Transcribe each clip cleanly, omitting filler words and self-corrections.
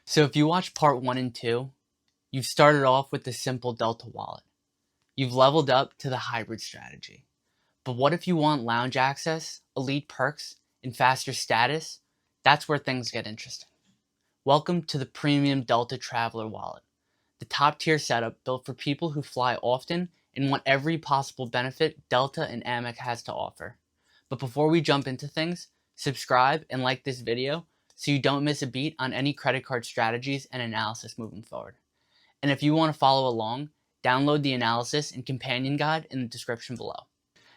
So if you watch part 1 and 2, you've started off with the simple Delta wallet. You've leveled up to the hybrid strategy. But what if you want lounge access, elite perks, and faster status? That's where things get interesting. Welcome to the premium Delta Traveler wallet, the top tier setup built for people who fly often and want every possible benefit Delta and Amex has to offer. But before we jump into things, subscribe and like this video so you don't miss a beat on any credit card strategies and analysis moving forward. And if you want to follow along, download the analysis and companion guide in the description below.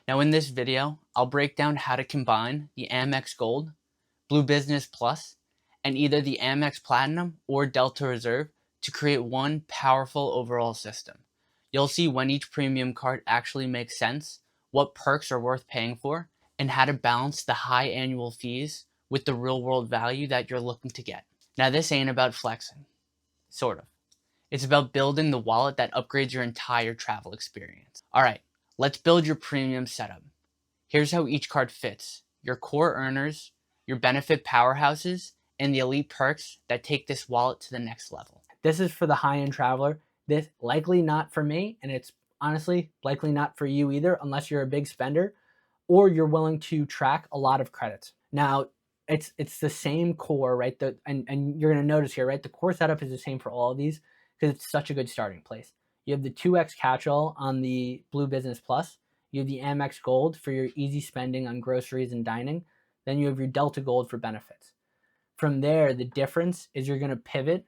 Now in this video, I'll break down how to combine the Amex Gold, Blue Business Plus, and either the Amex Platinum or Delta Reserve to create one powerful overall system. You'll see when each premium card actually makes sense, what perks are worth paying for, and how to balance the high annual fees with the real world value that you're looking to get. Now this ain't about flexing, sort of. It's about building the wallet that upgrades your entire travel experience. Alright, let's build your premium setup. Here's how each card fits: your core earners, your benefit powerhouses, and the elite perks that take this wallet to the next level. This is for the high-end traveler. This likely not for me, and it's honestly likely not for you either unless you're a big spender or you're willing to track a lot of credits. Now, it's the same core, right? And you're going to notice here, right? The core setup is the same for all of these because it's such a good starting place. You have the 2x catch-all on the Blue Business Plus. You have the Amex Gold for your easy spending on groceries and dining. Then you have your Delta Gold for benefits. From there, the difference is you're going to pivot.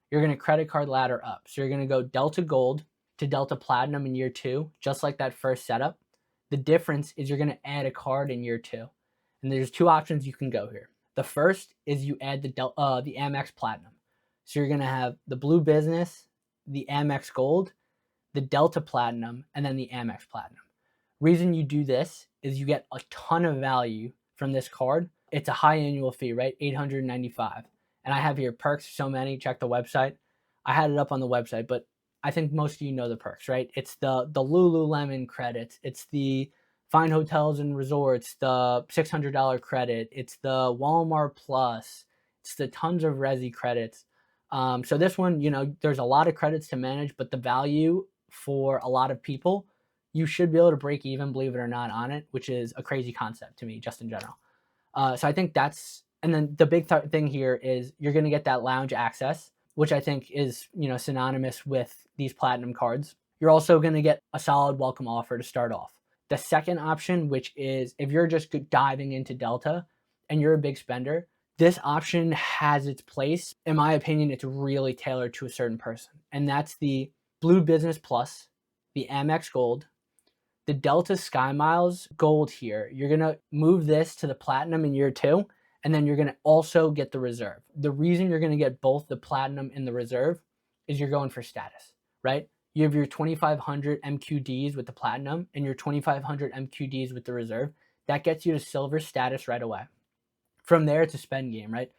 You're going to credit card ladder up. So you're going to go Delta Gold to Delta Platinum in year 2, just like that first setup. The difference is you're going to add a card in year 2. And there's 2 options you can go here. The first is you add the Amex Platinum. So you're going to have the Blue Business, the Amex Gold, the Delta Platinum, and then the Amex Platinum. Reason you do this is you get a ton of value from this card. It's a high annual fee, right? $895. And I have here perks, so many. Check the website. I had it up on the website, but I think most of you know the perks, right? It's the Lululemon credits. It's the Fine Hotels and Resorts, the $600 credit. It's the Walmart Plus. It's the tons of Resi credits. So this one, there's a lot of credits to manage, but the value for a lot of people, you should be able to break even, believe it or not, on it, which is a crazy concept to me, just in general. So I think that's, and then the big thing here is you're going to get that lounge access, which I think is, synonymous with these platinum cards. You're also going to get a solid welcome offer to start off. The second option, which is if you're just diving into Delta and you're a big spender, this option has its place. In my opinion, it's really tailored to a certain person. And that's the Blue Business Plus, the Amex Gold, the Delta Sky Miles Gold here. You're going to move this to the Platinum in year 2, and then you're going to also get the Reserve. The reason you're going to get both the Platinum and the Reserve is you're going for status, right? You have your 2,500 MQDs with the Platinum and your 2,500 MQDs with the Reserve. That gets you to Silver status right away. From there, it's a spend game, right?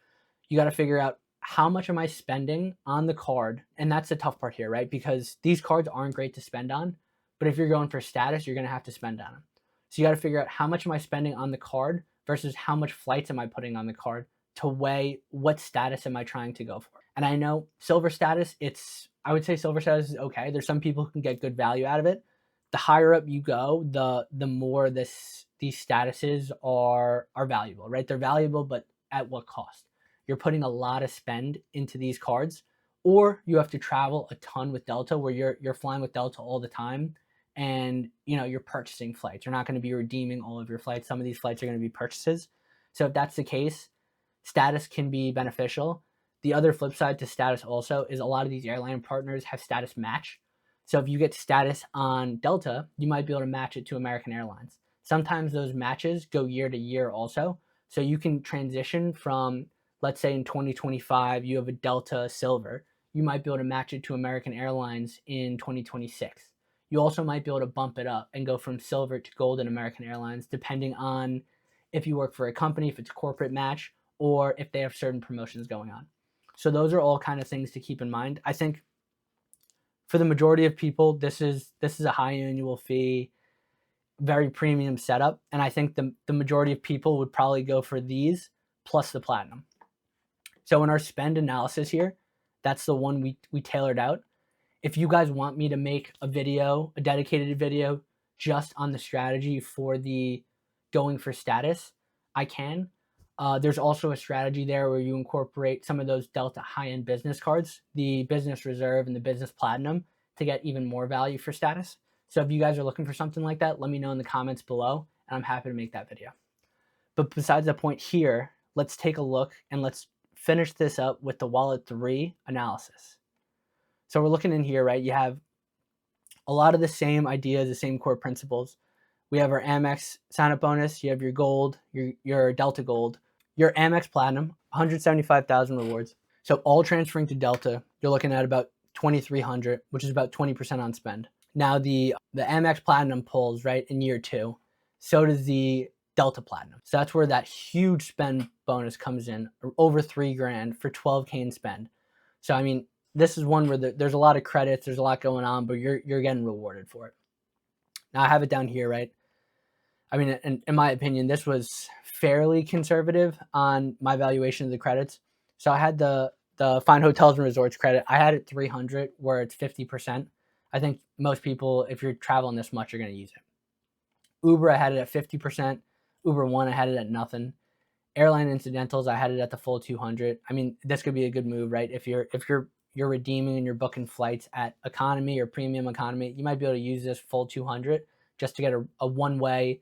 You got to figure out how much am I spending on the card? And that's the tough part here, right? Because these cards aren't great to spend on, but if you're going for status, you're going to have to spend on them. So you got to figure out how much am I spending on the card versus how much flights am I putting on the card to weigh what status am I trying to go for. And I know Silver status, I would say Silver status is okay. There's some people who can get good value out of it. The higher up you go, the more these statuses are valuable, right? They're valuable, but at what cost? You're putting a lot of spend into these cards, or you have to travel a ton with Delta where you're flying with Delta all the time and you're purchasing flights. You're not going to be redeeming all of your flights. Some of these flights are going to be purchases. So if that's the case, status can be beneficial. The other flip side to status also is a lot of these airline partners have status match. So if you get status on Delta, you might be able to match it to American Airlines. Sometimes those matches go year to year also. So you can transition from, let's say in 2025, you have a Delta Silver. You might be able to match it to American Airlines in 2026. You also might be able to bump it up and go from Silver to Gold in American Airlines, depending on if you work for a company, if it's a corporate match, or if they have certain promotions going on. So those are all kind of things to keep in mind. I think for the majority of people, this is a high annual fee, very premium setup. And I think the majority of people would probably go for these plus the Platinum. So in our spend analysis here, That's the one we tailored out. If you guys want me to make a video, a dedicated video just on the strategy for the going for status, I can. There's also a strategy there where you incorporate some of those Delta high-end business cards, the Business Reserve and the Business Platinum, to get even more value for status. So if you guys are looking for something like that, let me know in the comments below, and I'm happy to make that video. But besides the point here, let's take a look and let's finish this up with the Wallet 3 analysis. So we're looking in here, right? You have a lot of the same ideas, the same core principles. We have our Amex sign-up bonus. You have your gold, your Delta Gold, your Amex Platinum, 175,000 rewards. So all transferring to Delta, you're looking at about 2,300, which is about 20% on spend. Now the Amex Platinum pulls right in year 2. So does the Delta Platinum. So that's where that huge spend bonus comes in, over $3,000 for 12K in spend. So I mean, this is one where there's a lot of credits, there's a lot going on, but you're getting rewarded for it. Now I have it down here, right? I mean, in my opinion, this was fairly conservative on my valuation of the credits. So I had the Fine Hotels and Resorts credit. I had it 300, where it's 50%. I think most people, if you're traveling this much, are going to use it. Uber, I had it at 50%. Uber One, I had it at nothing. Airline incidentals, I had it at the full 200. I mean, this could be a good move, right? If you're redeeming and you're booking flights at economy or premium economy, you might be able to use this full 200 just to get a one-way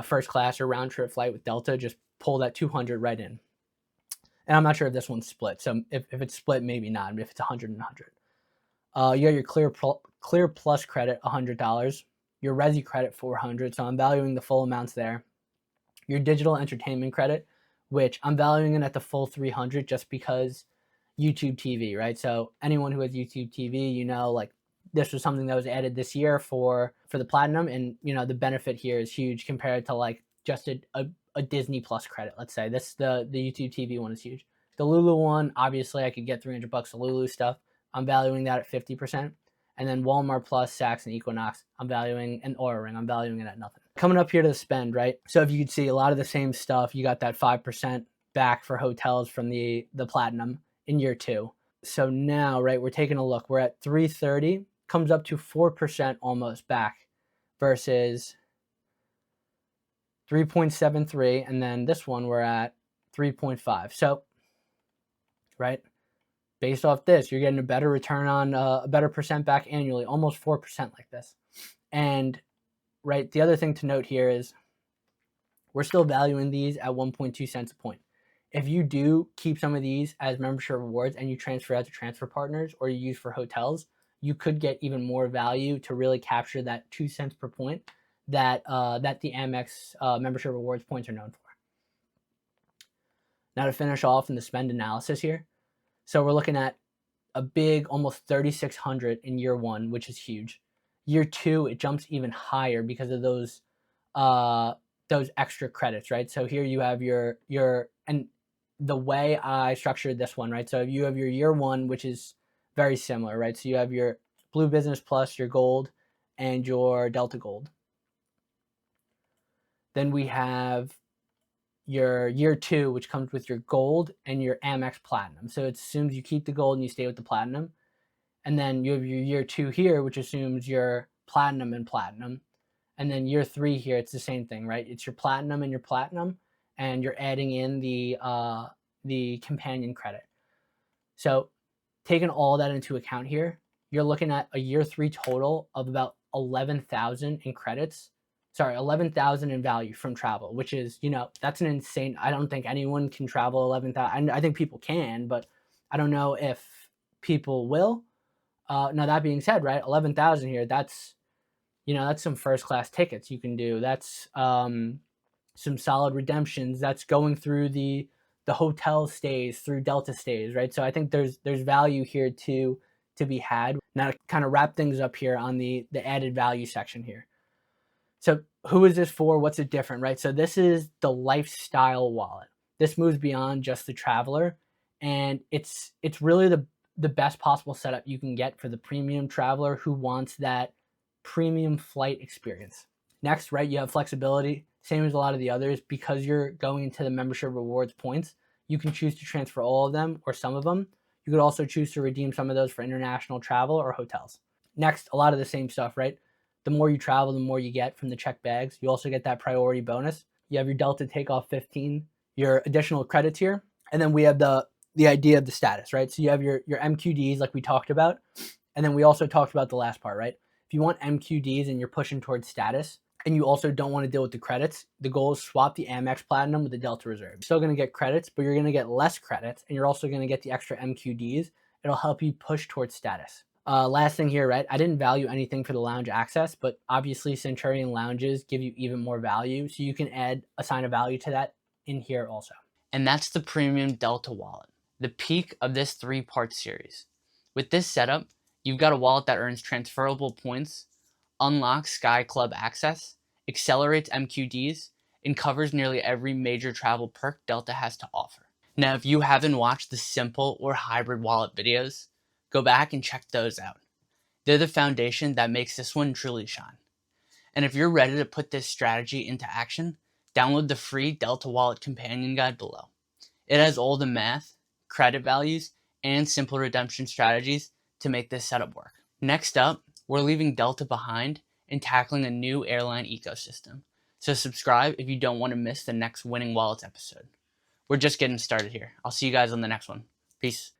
first class or round trip flight with Delta. Just pull that 200 right in. And I'm not sure if this one's split. So if it's split, maybe not. But if it's 100 and 100, you got your Clear Plus credit, $100. Your Resi credit, $400. So I'm valuing the full amounts there. Your digital entertainment credit, which I'm valuing it at the full 300 just because YouTube TV, right? So anyone who has YouTube TV, you know, like this was something that was added this year for the Platinum, and you know the benefit here is huge compared to like just a Disney Plus credit. Let's say this the YouTube TV one is huge. The Lulu one, obviously I could get $300 of Lulu stuff. I'm valuing that at 50%. And then Walmart Plus, Saks, and Equinox, I'm valuing, and Oura Ring, I'm valuing it at nothing. Coming up here to the spend, right? So if you could see a lot of the same stuff, you got that 5% back for hotels from the Platinum in year 2. So now, right, we're taking a look. We're at 330, comes up to 4% almost back versus 3.73. And then this one, we're at 3.5. So, right, based off this, you're getting a better return on a better percent back annually, almost 4% like this. And right, the other thing to note here is we're still valuing these at 1.2 cents a point. If you do keep some of these as membership rewards and you transfer out to transfer partners or you use for hotels, you could get even more value to really capture that 2 cents per point that the Amex membership rewards points are known for. Now to finish off in the spend analysis here. So we're looking at a big almost 3,600 in year 1, which is huge. Year 2, it jumps even higher because of those extra credits, right? So here you have your and the way I structured this one, right? So you have your year 1, which is very similar, right? So you have your Blue Business Plus, your Gold, and your Delta Gold. Then we have your year 2, which comes with your Gold and your Amex Platinum. So it assumes you keep the Gold and you stay with the Platinum. And then you have your year 2 here, which assumes your Platinum and Platinum. And then year 3 here, it's the same thing, right? It's your Platinum and your Platinum, and you're adding in the companion credit. So taking all that into account here, you're looking at a year 3 total of about 11,000 in credits. Sorry, 11,000 in value from travel, which is, you know, that's an insane. I don't think anyone can travel 11,000. I think people can, but I don't know if people will. Now that being said, right, 11,000 here, that's, you know, that's some first class tickets you can do. That's some solid redemptions. That's going through the hotel stays, through Delta stays, right? So I think there's value here to be had. Now to kind of wrap things up here on the added value section here. So who is this for? What's it different, right? So this is the lifestyle wallet. This moves beyond just the traveler, and it's really the best possible setup you can get for the premium traveler who wants that premium flight experience. Next, right, you have flexibility, same as a lot of the others. Because you're going into the membership rewards points, you can choose to transfer all of them or some of them. You could also choose to redeem some of those for international travel or hotels. Next, a lot of the same stuff, right? The more you travel, the more you get from the check bags. You also get that priority bonus. You have your Delta Takeoff 15, your additional credits here, and then we have the idea of the status, right? So you have your MQDs like we talked about, and then we also talked about the last part, right? If you want MQDs and you're pushing towards status, and you also don't want to deal with the credits, the goal is swap the Amex Platinum with the Delta Reserve. You're still going to get credits, but you're going to get less credits, and you're also going to get the extra MQDs. It'll help you push towards status. Last thing here, right? I didn't value anything for the lounge access, but obviously Centurion lounges give you even more value, so you can assign a value to that in here also. And that's the premium Delta wallet, the peak of this 3-part series. With this setup, you've got a wallet that earns transferable points, unlocks Sky Club access, accelerates MQDs, and covers nearly every major travel perk Delta has to offer. Now, if you haven't watched the simple or hybrid wallet videos, go back and check those out. They're the foundation that makes this one truly shine. And if you're ready to put this strategy into action, download the free Delta Wallet Companion Guide below. It has all the math, credit values, and simple redemption strategies to make this setup work. Next up, we're leaving Delta behind and tackling a new airline ecosystem. So subscribe if you don't want to miss the next Winning Wallets episode. We're just getting started here. I'll see you guys on the next one. Peace.